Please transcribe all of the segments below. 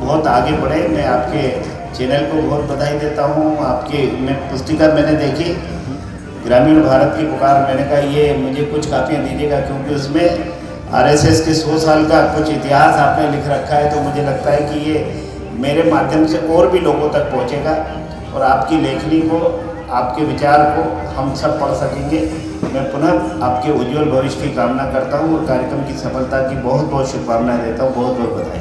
बहुत आगे बढ़े। मैं आपके चैनल को बहुत बधाई देता हूँ। मैं पुस्तिका मैंने देखी, ग्रामीण भारत की पुकार। मैंने कहा ये मुझे कुछ कापियाँ दीजिएगा, क्योंकि उसमें आरएसएस के 100 साल का कुछ इतिहास आपने लिख रखा है। तो मुझे लगता है कि ये मेरे माध्यम से और भी लोगों तक पहुँचेगा और आपकी लेखनी को, आपके विचार को हम सब पढ़ सकेंगे। मैं पुनः आपके उज्जवल भविष्य की कामना करता हूँ और कार्यक्रम की सफलता की बहुत बहुत शुभकामनाएं देता हूँ। बहुत बहुत बधाई।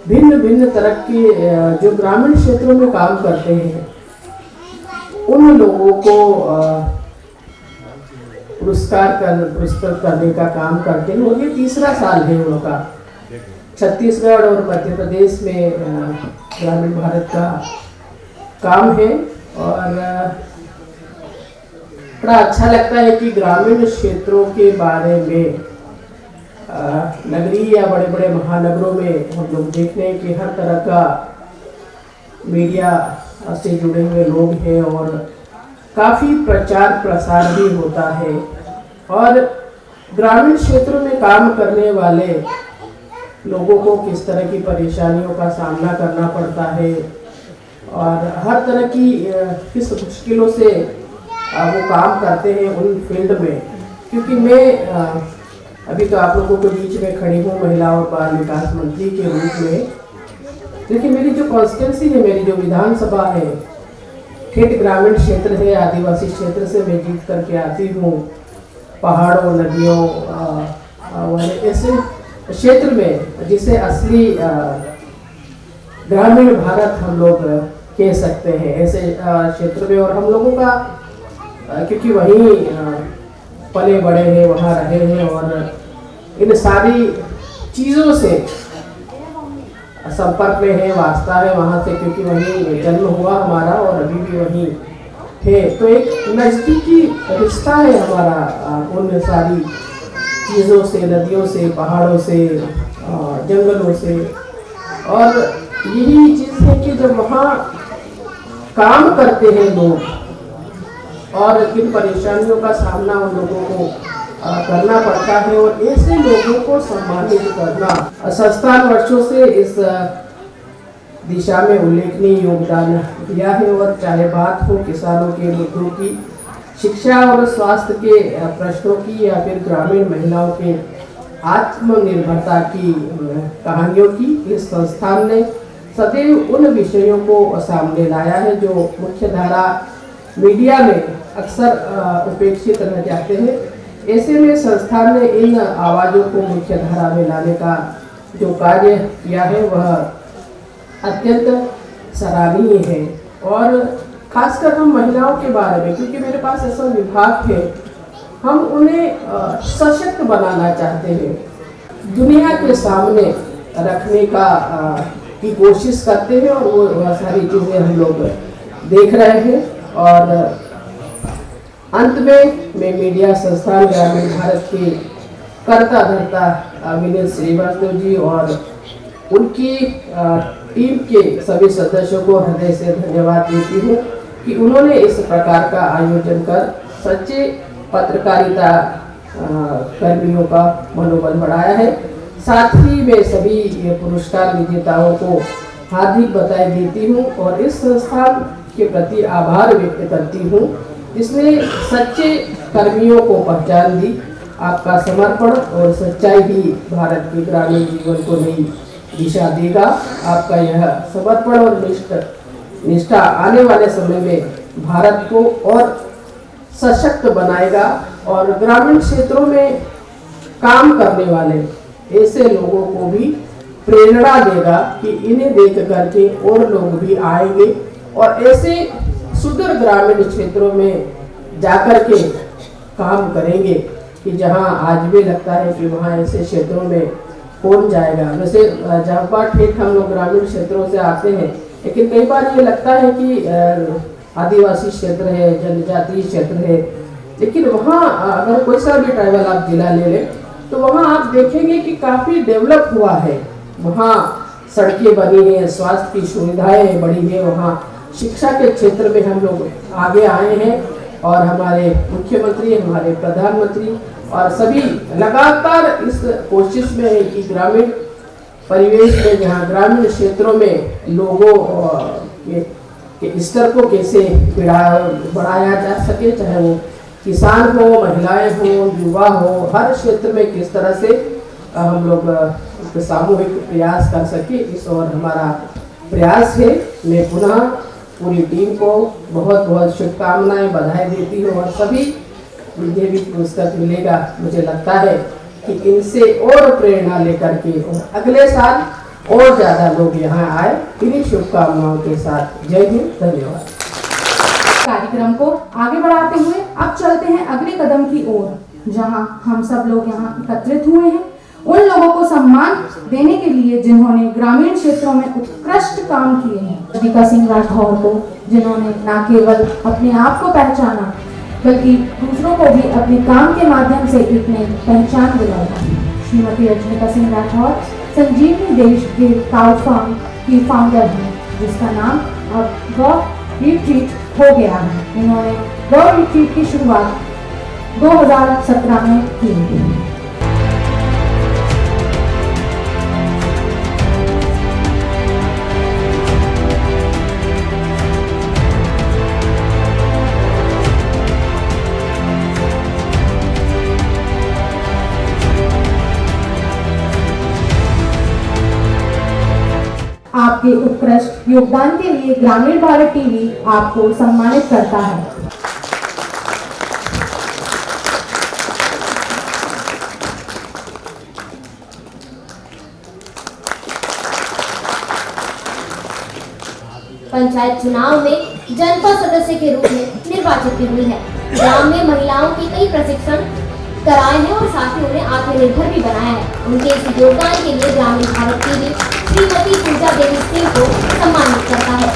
भिन्न भिन्न तरह के जो ग्रामीण क्षेत्रों में काम करते हैं उन लोगों को पुरस्कृत करने का काम करते हैं और ये तीसरा साल है उनका। छत्तीसगढ़ और मध्य प्रदेश में ग्रामीण भारत का काम है और बड़ा अच्छा लगता है कि ग्रामीण क्षेत्रों के बारे में नगरीय या बड़े बड़े महानगरों में हम लोग देखते हैं कि हर तरह का मीडिया से जुड़े हुए लोग हैं और काफ़ी प्रचार प्रसार भी होता है और ग्रामीण क्षेत्रों में काम करने वाले लोगों को किस तरह की परेशानियों का सामना करना पड़ता है और हर तरह की किस मुश्किलों से वो काम करते हैं उन फील्ड में। क्योंकि मैं अभी तो आप लोगों के बीच में खड़ी हूँ महिला और बाल विकास मंत्री के रूप में, लेकिन मेरी जो कॉन्स्टिट्यूंसी है, मेरी जो विधानसभा है, ठेठ ग्रामीण क्षेत्र है, आदिवासी क्षेत्र से मैं जीत करके आती हूँ। पहाड़ों, नदियों वाले ऐसे क्षेत्र में जिसे असली ग्रामीण भारत हम लोग कह सकते हैं, ऐसे क्षेत्र में। और हम लोगों का क्योंकि वहीं पले बड़े हैं, वहाँ रहे हैं और इन सारी चीज़ों से संपर्क में है, वास्ता है वहाँ से, क्योंकि वहीं जन्म हुआ हमारा और अभी भी वहीं है। तो एक नज़दीकी रिश्ता है हमारा उन सारी चीज़ों से, नदियों से, पहाड़ों से, जंगलों से। और यही चीज़ है कि जब वहाँ काम करते हैं लोग और किन परेशानियों का सामना उन लोगों को करना पड़ता है और ऐसे लोगों को सम्मानित करना। संस्थान वर्षों से इस दिशा में उल्लेखनीय योगदान दिया है और चाहे बात हो किसानों के मुद्दों की, शिक्षा और स्वास्थ्य के प्रश्नों की या फिर ग्रामीण महिलाओं के आत्मनिर्भरता की कहानियों की, इस संस्थान ने सदैव उन विषयों को सामने लाया है जो मुख्य धारा मीडिया में अक्सर उपेक्षित रह जाते हैं। ऐसे में संस्थान ने इन आवाज़ों को मुख्य धारा में लाने का जो कार्य किया है वह अत्यंत सराहनीय है। और खासकर हम महिलाओं के बारे में, क्योंकि मेरे पास ऐसा विभाग है, हम उन्हें सशक्त बनाना चाहते हैं, दुनिया के सामने रखने का की कोशिश करते हैं और वो सारी चीज़ें हम लोग देख रहे हैं। और अंत में मैं मीडिया संस्थान ग्रामीण भारत के कर्ता धर्ता विनीत श्रीवास्तव जी और उनकी टीम के सभी सदस्यों को हृदय से धन्यवाद देती हूँ कि उन्होंने इस प्रकार का आयोजन कर सच्चे पत्रकारिता कर्मियों का मनोबल बढ़ाया है। साथ ही मैं सभी पुरस्कार विजेताओं को हार्दिक बधाई देती हूँ और इस संस्थान के प्रति आभार व्यक्त करती हूँ जिसने सच्चे कर्मियों को पहचान दी। आपका समर्पण और सच्चाई ही भारत के ग्रामीण जीवन को नई दिशा देगा। आपका यह समर्पण और निष्ठा आने वाले समय में भारत को और सशक्त बनाएगा और ग्रामीण क्षेत्रों में काम करने वाले ऐसे लोगों को भी प्रेरणा देगा कि इन्हें देख करके और लोग भी आएंगे और ऐसे सुदूर ग्रामीण क्षेत्रों में जाकर के काम करेंगे कि जहां आज भी लगता है कि वहां ऐसे क्षेत्रों में कौन जाएगा। वैसे जहाँ ठीक हम लोग ग्रामीण क्षेत्रों से आते हैं, लेकिन कई बार ये लगता है कि आदिवासी क्षेत्र है, जनजातीय क्षेत्र है, लेकिन वहाँ अगर कोई सा भी ट्राइबल आप जिला ले लें तो वहाँ आप देखेंगे कि काफ़ी डेवलप हुआ है। वहाँ सड़कें बनी हैं, स्वास्थ्य की सुविधाएं बढ़ी हैं, वहाँ शिक्षा के क्षेत्र में हम लोग आगे आए हैं और हमारे मुख्यमंत्री, हमारे प्रधानमंत्री और सभी लगातार इस कोशिश में है कि ग्रामीण परिवेश में जहाँ ग्रामीण क्षेत्रों में लोगों के स्तर को कैसे बढ़ाया जा सके, चाहे वो किसान हो, महिलाएं हो, युवा हो, हर क्षेत्र में किस तरह से हम लोग सामूहिक प्रयास कर सके, इस और हमारा प्रयास है। मैं पुनः पूरी टीम को बहुत बहुत शुभकामनाएं, बधाई देती हूँ और सभी जिन्हें भी पुरस्कार मिलेगा, मुझे लगता है कि इनसे और प्रेरणा लेकर के अगले साल और ज़्यादा लोग यहाँ आए। इन्हीं शुभकामनाओं के साथ जय हिंद, धन्यवाद। कार्यक्रम को आगे बढ़ाते हुए अब चलते हैं अगले कदम की ओर, जहां हम सब लोग यहां एकत्रित हुए हैं उन लोगों को सम्मान देने के लिए जिन्होंने ग्रामीण क्षेत्रों में उत्कृष्ट काम किए हैं। दीपिका सिंह राठौर को, जिन्होंने न केवल अपने आप को पहचाना बल्कि दूसरों को भी अपने काम के माध्यम से एक नई पहचान दिलाया। श्रीमती रजनीका सिंह राठौर संजीवनी देश के काउ फार्म की फाउंडर हैं, जिसका नाम अब गौ रिट्रीट हो गया है। इन्होंने गौ रिट्रीट की शुरुआत 2017 में की। आपके उत्कृष्ट योगदान के लिए ग्रामीण भारत टीवी आपको सम्मानित करता है। पंचायत चुनाव में जनपद सदस्य के रूप में निर्वाचित हुई है। ग्राम में महिलाओं की कई प्रशिक्षण कराए हैं और साथ ही उन्हें आत्मनिर्भर भी बनाया है। उनके इस योगदान के लिए ग्रामीण भारत टीवी श्रीमती पूजा देवी सिंह को सम्मानित करता है।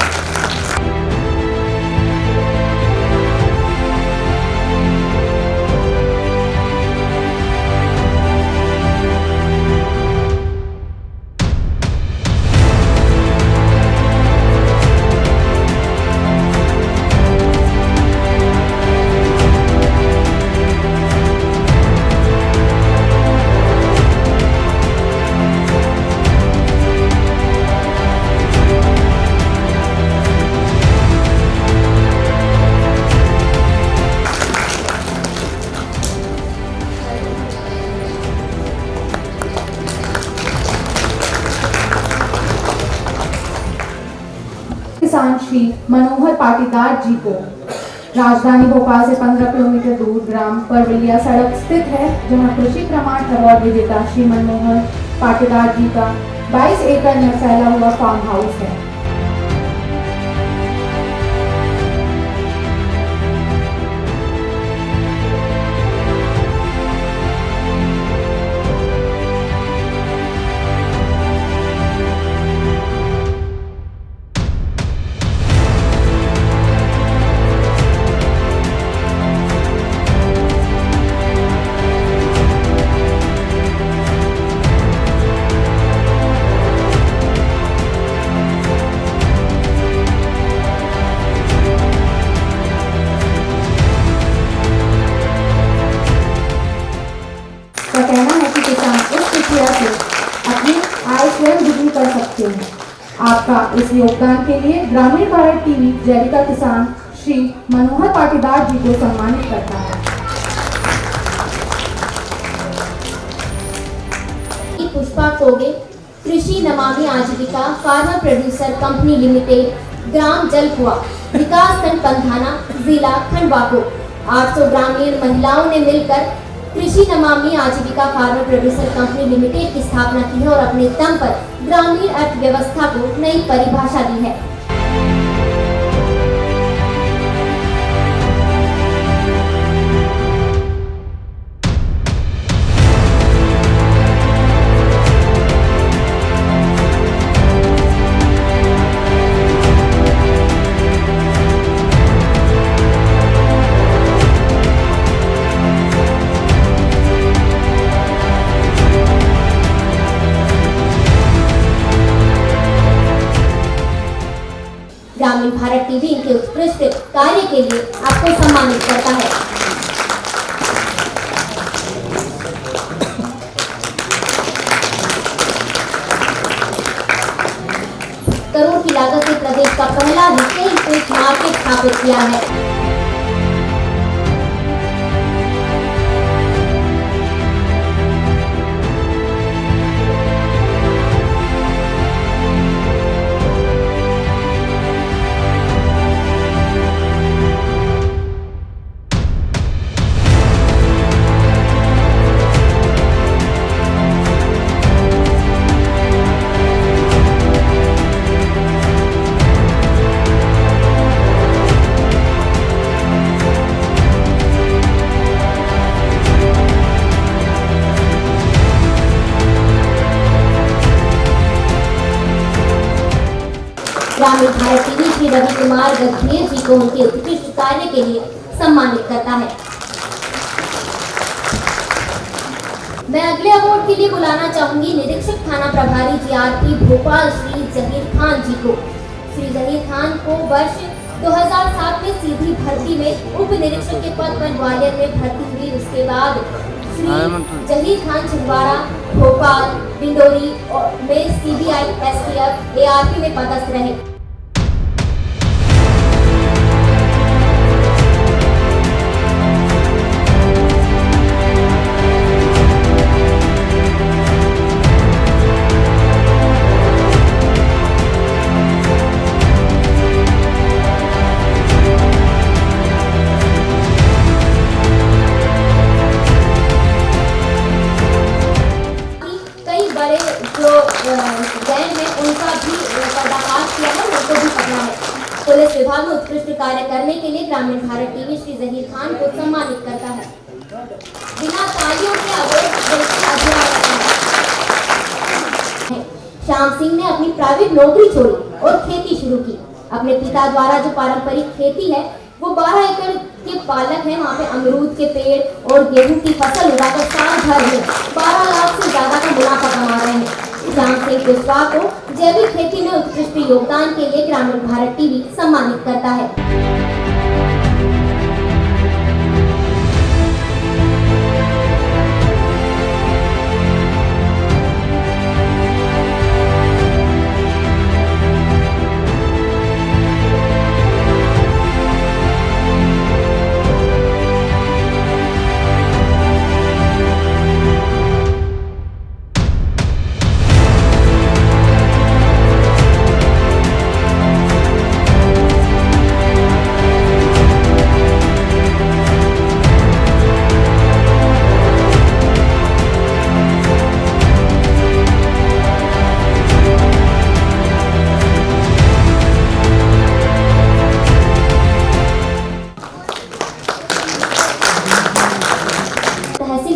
किसान श्री मनोहर पाटीदार जी को राजधानी भोपाल से 15 किलोमीटर दूर ग्राम परवलिया सड़क स्थित है, जहां कृषि प्रमाण अवार्ड विजेता श्री मनोहर पाटीदार जी का 22 एकड़ में फैला हुआ फार्म हाउस है। का कहना है कि किसान इस प्रक्रिया से अपनी आय स्वयं दुगनी कर सकते हैं। आपका इस योगदान के लिए ग्रामीण भारत टीवी जैविका किसान श्री मनोहर पाटीदार जी को सम्मानित करता है। पुष्पा कोगे, कृषि नमामि आजीविका फार्मर प्रोड्यूसर कंपनी लिमिटेड, ग्राम जलकुआ, विकासखंड पंधाना, जिला खंडवा को 800 ग्रामीण महिलाओं ने मिलकर कृषि नमामि आजीविका फार्मर प्रोड्यूसर कंपनी लिमिटेड की स्थापना की है और अपने दम पर ग्रामीण अर्थव्यवस्था को नई परिभाषा दी है। ग्रामीण भारत टीवी इनके उत्कृष्ट कार्य के लिए आपको सम्मानित करता है। करोड़ की लागत से प्रदेश का पहला रिटेल फिश मार्केट स्थापित किया है। ग्रामीण भारत टीवी श्री रवि कुमार गंभीर जी को उनके उत्कृष्ट कार्य के लिए सम्मानित करता है। मैं अगले अवार्ड के लिए बुलाना चाहूंगी निरीक्षक थाना प्रभारी जीआरपी भोपाल श्री जहीर खान जी को। श्री जहीर खान को वर्ष 2007 में सीधी भर्ती में उप निरीक्षक के पद पर ग्वालियर में भर्ती हुई। उसके बाद श्री जहीर खान छिंदवाड़ा, भोपाल, डिंडोरी में सीबीआई, एसटीएफ, एआरपी में पदस्थ रहे। पुलिस विभाग में उत्कृष्ट कार्य करने के लिए ग्रामीण भारत टीवी श्री जहीर खान को सम्मानित करता है। बिना तालियों के अवार्ड श्याम सिंह ने अपनी प्राइवेट नौकरी छोड़ी और खेती शुरू की। अपने पिता द्वारा जो पारंपरिक खेती है वो 12 एकड़ के पालक हैं। वहाँ पे अमरूद के पेड़ और गेहूं की फसल उगाकर साल भर में 12 लाख से ज्यादा का मुनाफा कमा रहे हैं। श्याम सिंह कुशवाहा को जैविक खेती में उत्कृष्ट योगदान के लिए ग्रामीण भारत टीवी सम्मानित करता है।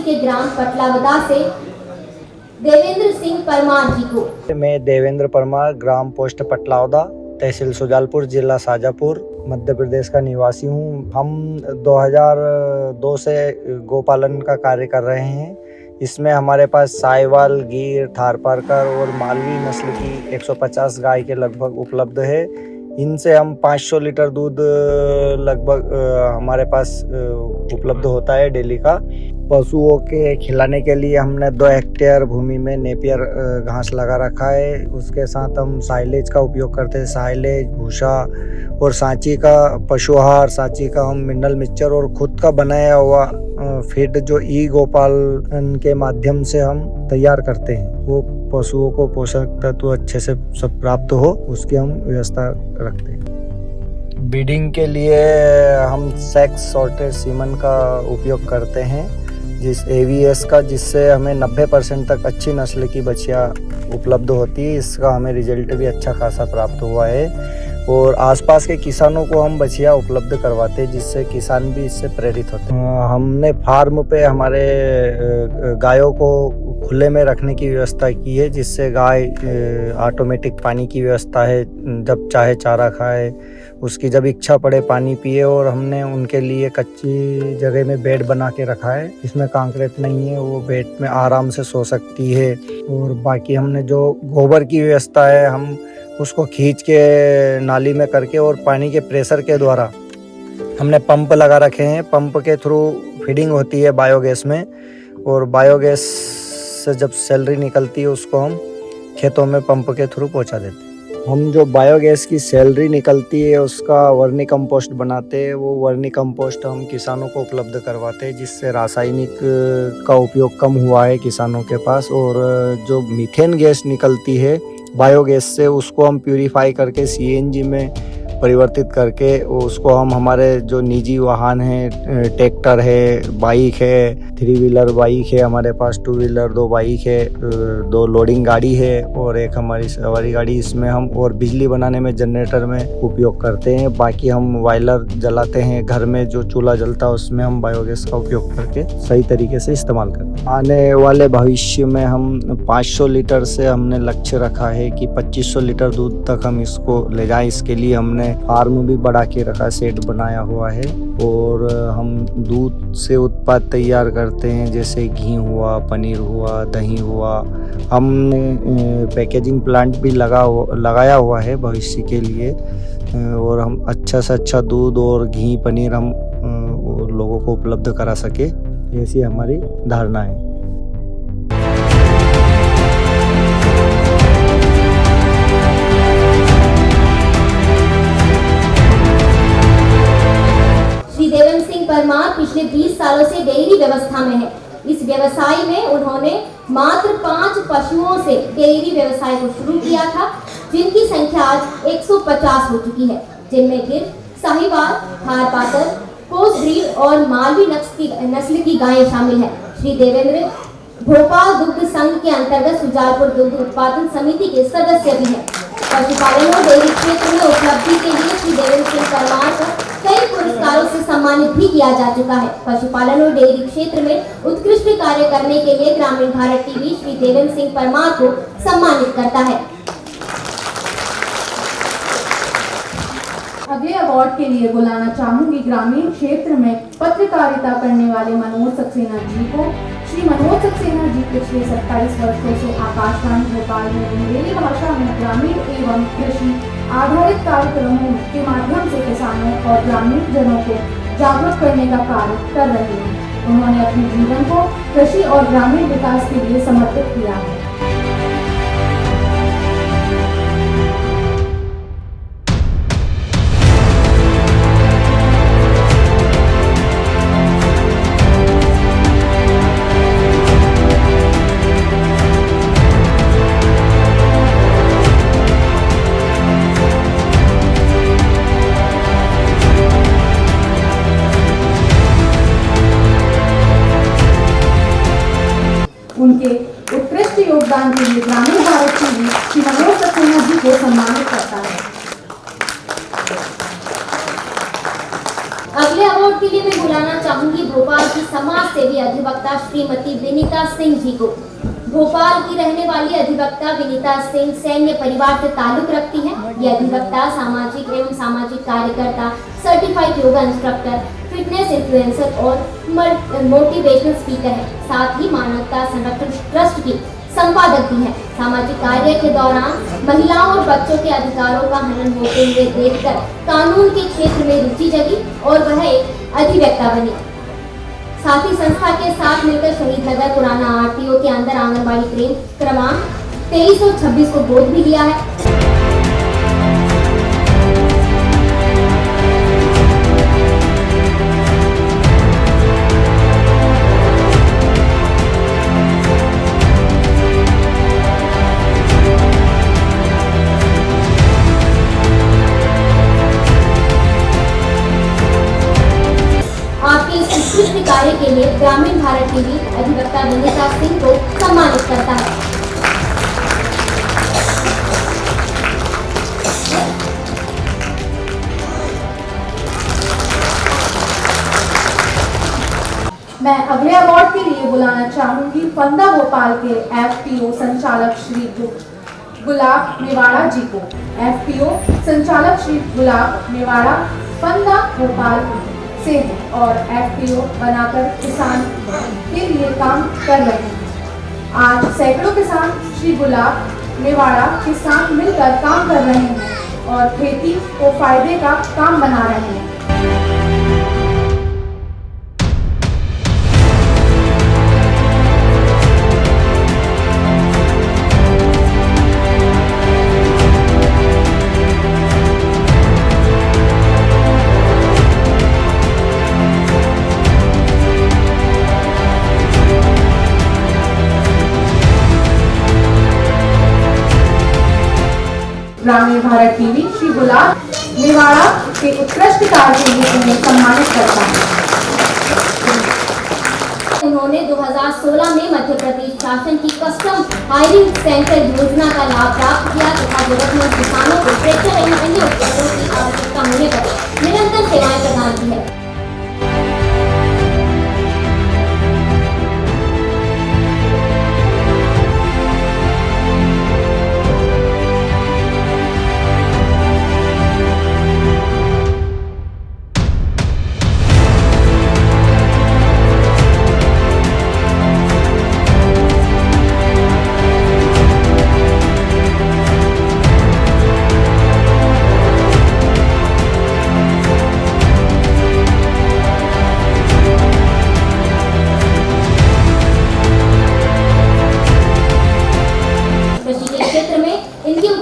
के ग्राम पटलावदा से देवेंद्र सिंह परमार जी को। मैं देवेंद्र परमार ग्राम पोस्ट पटलावदा तहसील सुजालपुर जिला शाजापुर मध्य प्रदेश का निवासी हूँ। हम 2002 से गोपालन का कार्य कर रहे हैं। इसमें हमारे पास साहिवाल, गिर, थारपारकर और मालवी नस्ल की 150 गाय के लगभग उपलब्ध है। इनसे हम 500 लीटर दूध लगभग हमारे पास उपलब्ध होता है डेली का। पशुओं के खिलाने के लिए हमने 2 हेक्टेयर भूमि में नेपियर घास लगा रखा है। उसके साथ हम साइलेज का उपयोग करते हैं। साइलेज, भूसा और सांची का पशु आहार, सांची का हम मिनरल मिक्सचर और खुद का बनाया हुआ फीड जो ई गोपालन के माध्यम से हम तैयार करते हैं। वो पशुओं को पोषक तत्व अच्छे से सब प्राप्त हो उसकी हम व्यवस्था रखते हैं। ब्रीडिंग के लिए हम सेक्स सॉर्टेड सीमन का उपयोग करते हैं जिस AVS का, जिससे हमें 90% तक अच्छी नस्ल की बछियाँ उपलब्ध होती है। इसका हमें रिजल्ट भी अच्छा खासा प्राप्त हुआ है और आसपास के किसानों को हम बछियाँ उपलब्ध करवाते हैं जिससे किसान भी इससे प्रेरित होते हैं। हमने फार्म पे हमारे गायों को खुले में रखने की व्यवस्था की है जिससे गाय ऑटोमेटिक पानी की व्यवस्था है, जब चाहे चारा खाए, उसकी जब इच्छा पड़े पानी पिए। और हमने उनके लिए कच्ची जगह में बेड बना के रखा है, इसमें कंक्रीट नहीं है, वो बेड में आराम से सो सकती है। और बाकी हमने जो गोबर की व्यवस्था है हम उसको खींच के नाली में करके और पानी के प्रेशर के द्वारा हमने पंप लगा रखे हैं। पंप के थ्रू फीडिंग होती है बायोगैस में और बायोगैस से जब सैलरी निकलती है उसको हम खेतों में पंप के थ्रू पहुंचा देते हैं। हम जो बायोगैस की सैलरी निकलती है उसका वर्मी कंपोस्ट बनाते हैं। वो वर्मी कंपोस्ट हम किसानों को उपलब्ध करवाते हैं, जिससे रासायनिक का उपयोग कम हुआ है किसानों के पास। और जो मीथेन गैस निकलती है बायोगैस से, उसको हम प्यूरिफाई करके सीएनजी में परिवर्तित करके उसको हम हमारे जो निजी वाहन हैं, ट्रैक्टर है, बाइक है, 3 व्हीलर बाइक है हमारे पास, 2 व्हीलर 2 बाइक है, 2 लोडिंग गाड़ी है और एक हमारी सवारी गाड़ी, इसमें हम और बिजली बनाने में जनरेटर में उपयोग करते हैं। बाकी हम बॉयलर जलाते हैं, घर में जो चूल्हा जलता है उसमें हम बायोगैस का उपयोग करके सही तरीके से इस्तेमाल करते हैं। आने वाले भविष्य में हम 500 लीटर से हमने लक्ष्य रखा है कि 2500 लीटर दूध तक हम इसको ले जाएं। इसके लिए हमने फार्म भी बढ़ा के रखा, सेट बनाया हुआ है और हम दूध से उत्पाद तैयार करते हैं, जैसे घी हुआ, पनीर हुआ, दही हुआ। हमने पैकेजिंग प्लांट भी लगाया हुआ है भविष्य के लिए और हम अच्छा से अच्छा दूध और घी, पनीर हम लोगों को उपलब्ध करा सके, ऐसी हमारी धारणा है। श्री देवेंद्र सिंह परमार पिछले 20 सालों से डेयरी व्यवस्था में है। इस व्यवसाय में उन्होंने मात्र 5 पशुओं से डेयरी व्यवसाय को शुरू किया था, जिनकी संख्या आज 150 हो चुकी है, जिनमें गिर, साहिवाल, थारपारकर, क्रोस ब्रीड और मालवी नस्ल की गायें शामिल हैं। श्री देवेंद्र भोपाल दुग्ध संघ के अंतर्गत सुजालपुर दुग्ध उत्पादन समिति के सदस्य भी हैं। पशुपालन और डेयरी क्षेत्र में उपलब्धि के लिए श्री देवेंद्र सिंह परमार को कई पुरस्कारों से सम्मानित भी किया जा चुका है। पशुपालन और डेयरी क्षेत्र में उत्कृष्ट कार्य करने के लिए ग्रामीण भारत टीवी श्री देवेंद्र सिंह परमार को सम्मानित करता है। अगले अवार्ड के लिए बुलाना चाहूंगी ग्रामीण क्षेत्र में पत्रकारिता करने वाले मनोज सक्सेना जी को। श्री मनोज सक्सेना जी पिछले 27 वर्षों से आकाशवाणी भोपाल में बुंदेली भाषा में ग्रामीण एवं कृषि आधारित कार्यक्रमों के माध्यम से किसानों और ग्रामीण जनों को जागरूक करने का कार्य कर रहे हैं। उन्होंने अपने जीवन को कृषि और ग्रामीण विकास के लिए समर्पित किया है। उनके उत्कृष्ट योगदान के लिए ग्रामीण भारत टीवी श्री मनोज सक्सेना जी को सम्मानित करता है। अगले अवार्ड के लिए मैं बुलाना चाहूंगी भोपाल की समाज सेवी अधिवक्ता श्रीमती विनीता सिंह जी को। भोपाल की रहने वाली अधिवक्ता विनीता सिंह सैन्य परिवार से ताल्लुक रखती हैं। ये अधिवक्ता सामाजिक एवं सामाजिक कार्यकर्ता, certified yoga instructor, fitness influencer और मोटिवेशनल स्पीकर है। साथ ही मानवता संरक्षण ट्रस्ट की संपादक भी है। सामाजिक कार्य के दौरान महिलाओं और बच्चों के अधिकारों का हनन होते हुए देखकर कानून के क्षेत्र में रुचि जगी और वह एक अधिवक्ता बनी। साथ ही संस्था के साथ मिलकर शहीद नगर पुराना आरटीओ के अंदर आंगनबाड़ी केंद्र क्रमांक 23 और 26 को गोद भी लिया है। आपके इस उत्कृष्ट कार्य के लिए ग्रामीण भारत टीवी अधिवक्ता विनीता सिंह को सम्मानित करता है। मैं अगले अवार्ड के लिए बुलाना चाहूंगी फंदा भोपाल के एफपीओ संचालक श्री गुलाब मेवाड़ा जी को। एफपीओ संचालक श्री गुलाब मेवाड़ा फंदा भोपाल से हैं और एफपीओ बनाकर किसान के लिए काम कर रहे हैं। आज सैकड़ों किसान श्री गुलाब मेवाड़ा के साथ मिलकर काम कर रहे हैं और खेती को फायदे का काम बना रहे हैं। ग्रामीण भारत टीवी श्री गुलाब मेवाड़ा के उत्कृष्ट कार्य के लिए उन्हें सम्मानित करता है। उन्होंने 2016 में मध्य प्रदेश शासन की कस्टम हायरिंग सेंटर योजना का लाभ प्राप्त किया तथा जरूरतमंद किसानों को ट्रैक्टर एवं अन्य उपकरणों की आवश्यकता होने पर निरंतर सेवाएं प्रदान की है।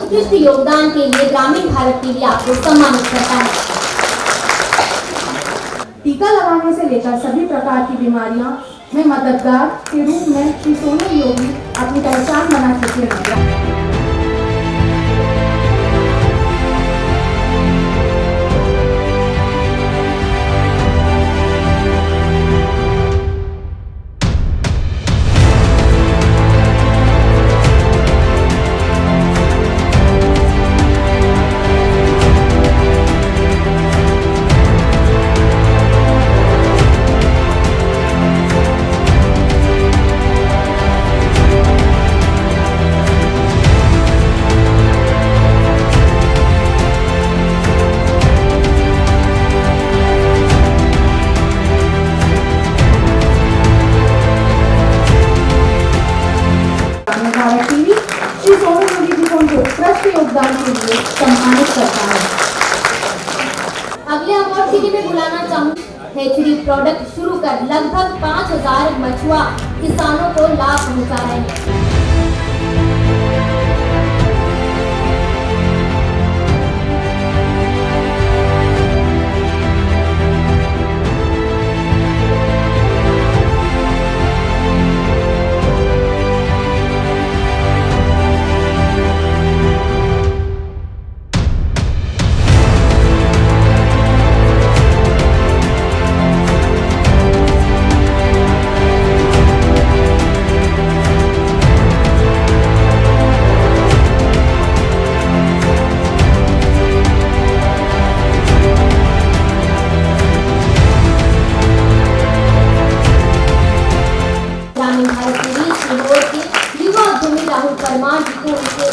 उत्कृष्ट योगदान के लिए ग्रामीण भारत टीवी आपको सम्मानित करता है। टीका लगाने से लेकर सभी प्रकार की बीमारियां में मददगार के रूप में श्री सोनू योगी अपनी पहचान बना चुके हैं। योगदान के लिए सम्मानित करता है। अगले अवार्ड के लिए मैं बुलाना चाहूँगी हैचरी प्रोडक्ट शुरू कर लगभग 5000 मछुआ किसानों को लाभ पहुंचा रहे हैं। परमार जी को उनके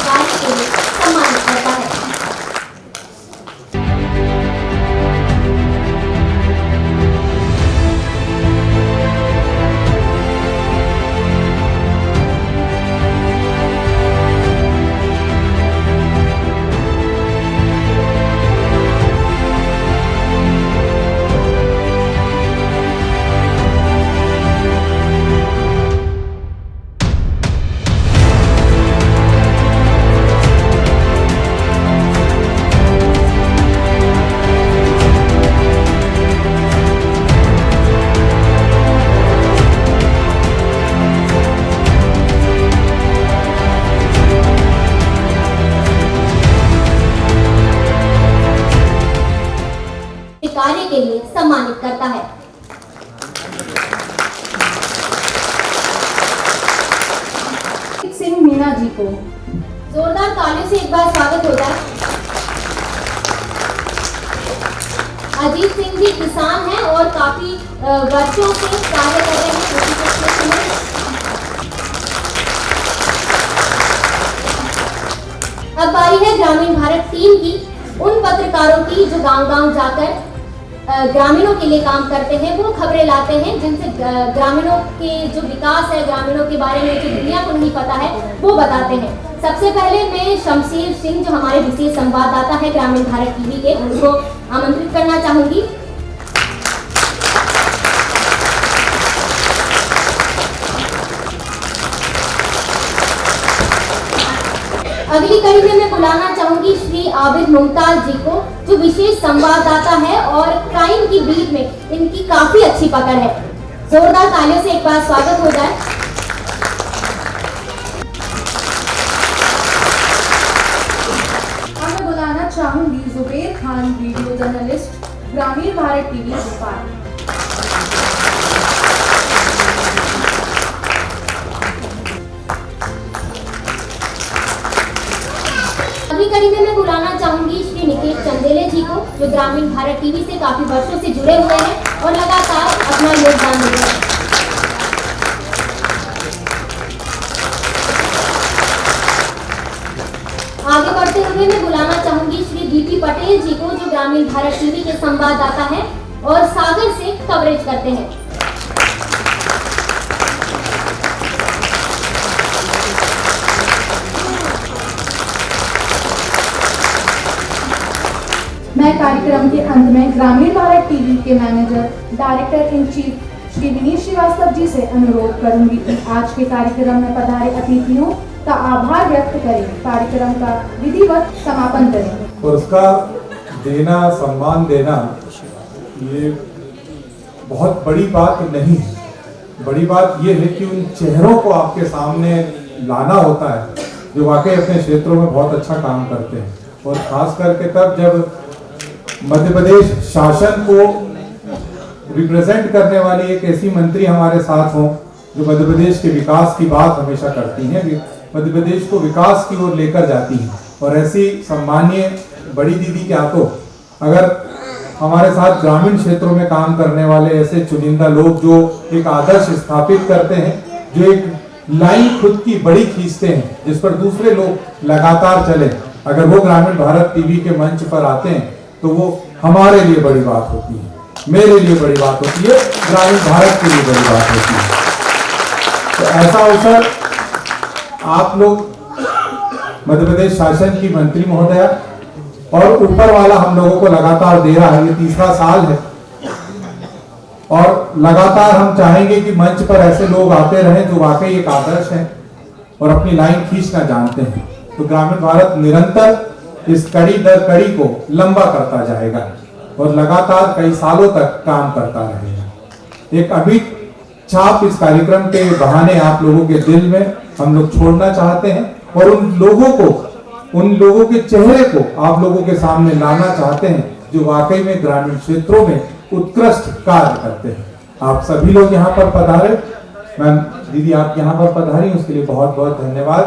कार्य के लिए सम्मानित करता है। कार्य के लिए सम्मानित करता है। सिंह मीना जी को जोरदार तालियों से एक बार स्वागत हो जाए। अजीत सिंह जी किसान हैं और काफी वर्षों से कार्य कर रहे हैं कृषि के क्षेत्र में। अब बारी है ग्रामीण भारत टीम की, उन पत्रकारों की जो गांव-गांव जाकर ग्रामीणों के लिए काम करते हैं, वो खबरें लाते हैं जिनसे ग्रामीणों के जो विकास है, ग्रामीणों के बारे में जो दुनिया को नहीं पता है, वो बताते हैं। सबसे पहले मैं शमशेर सिंह जो हमारे विशेष संवाददाता है ग्रामीण भारत टीवी के, उनको आमंत्रित करना चाहूंगी। अगली कड़ी में मैं बुलाना चाहूंगी श्री आबिद मुमताज जी को, जो विशेष संवाददाता है और क्राइम की बीट में इनकी काफी अच्छी पकड़ है। जोरदार तालियों से एक बार स्वागत हो जाए। खान, वीडियो जर्नलिस्ट, ग्रामीण भारत टीवी भोपाल। अगली कड़ी में मैं बुलाना चाहूंगी श्री निकेश चंदेले जी को, जो ग्रामीण भारत टीवी से काफी वर्षों से जुड़े हुए हैं और लगातार अपना योगदान दे रहे हैं। आगे बढ़ते हुए मैं बुलाना चाहूंगी श्री बीपी पटेल जी को, जो ग्रामीण भारत टीवी के संवाददाता हैं और सागर से कवरेज करते हैं। मैं कार्यक्रम के अंत में ग्रामीण भारत टीवी के manager director in chief Shri Vineet Srivastava ji से अनुरोध करूंगी कि आज के कार्यक्रम में पधारे अतिथियों का आभार व्यक्त करें, कार्यक्रम का विधिवत समापन करें। और उसका देना, सम्मान देना, ये बहुत बड़ी बात नहीं है। बड़ी बात ये है कि उन चेहरों को आपके सामने लाना होता है जो वाकई अपने क्षेत्रों में बहुत अच्छा काम करते हैं, और खास करके तब जब मध्य प्रदेश शासन को रिप्रेजेंट करने वाली एक ऐसी मंत्री हमारे साथ हों जो मध्य प्रदेश के विकास की बात हमेशा करती हैं, मध्य प्रदेश को विकास की ओर लेकर जाती हैं। और ऐसी सम्मानीय बड़ी दीदी के हाथों अगर हमारे साथ ग्रामीण क्षेत्रों में काम करने वाले ऐसे चुनिंदा लोग जो एक आदर्श स्थापित करते हैं, जो एक लाइन खुद की बड़ी खींचते हैं जिस पर दूसरे लोग लगातार चले, अगर वो ग्रामीण भारत टीवी के मंच पर आते हैं तो वो हमारे लिए बड़ी बात होती है, मेरे लिए बड़ी बात होती है, ग्रामीण भारत के लिए बड़ी बात होती है। तो ऐसा अवसर आप लोग मध्य प्रदेश शासन की मंत्री महोदया और ऊपर वाला हम लोगों को लगातार दे रहा है। ये तीसरा साल है और लगातार हम चाहेंगे कि मंच पर ऐसे लोग आते रहें जो वाकई एक आदर्श हैं और अपनी लाइन खींचना जानते हैं। तो ग्रामीण भारत निरंतर इस कड़ी दर कड़ी को लंबा करता जाएगा और लगातार कई सालों तक काम करता रहेगा। एक अमिट छाप इस कार्यक्रम के बहाने आप लोगों के दिल में हम लोग छोड़ना चाहते हैं और उन लोगों के चेहरे को आप लोगों के सामने लाना चाहते हैं जो वाकई में ग्रामीण क्षेत्रों में उत्कृष्ट कार्य करते हैं। आप सभी लोग यहाँ पर पधारे। मैम, दीदी आप यहाँ पर पधारी, उसके लिए बहुत बहुत धन्यवाद।